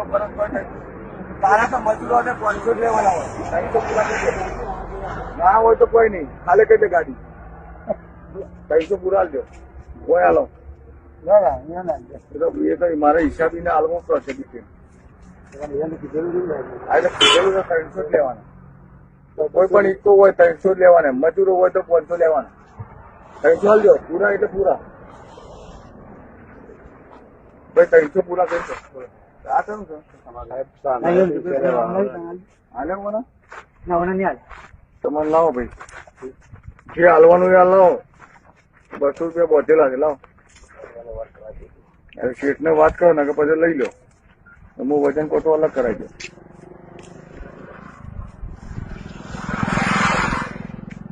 તો ફરક પડે તારા તો મજૂરો ને 500 લેવાના હોય 300 પૂરા કરી દે ના હોય તો કોઈ નહીં ખાલી કરી દે ગાડી 300 પૂરા આલજો કોઈ હાલો એ તો મારા હિસાબી ને હાલમાં પ્રોસેસ છે કીધેલું તો 300 જ લેવાના કોઈ પણ ઈકો હોય 300 જ લેવાના મજૂરો હોય તો 500 લેવાના 300 આલજો પૂરા એટલે પૂરા ભાઈ 300 પૂરા કરી દો આ કેમ છે તમારે લાવો ભાઈ જે હાલવાનું એ લાવો 200 રૂપિયા બોધેલા છે લાવો શેઠ ને વાત કરો ને કે પછી લઈ લો હું વજન કોટો અલગ કરાવી દો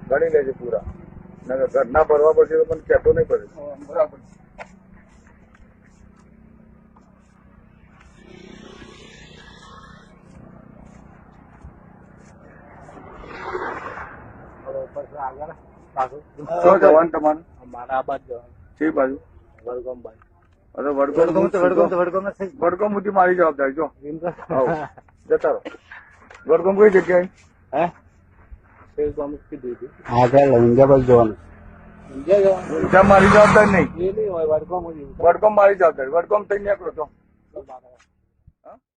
ગણી લેજે પૂરા ઘરના ભરવા પડશે તો પણ કહેતો નહીં પડે બરાબર જવાનું તમારું મારા બાદ જવાનું છે બાજુ વડગામ બાજુ અરે વડગામ સુધી મારી જવાબદારી જો જતા રહો વડગામ કઈ જગ્યાએ આગળ ઊંઝા બાજુ જવાનું ઊંઝા મારી જવાબદારી નહીં એ નહીં હોય વડગામ વડગામ મારી જવાબદારી વડગામ થઈ નીકળો છો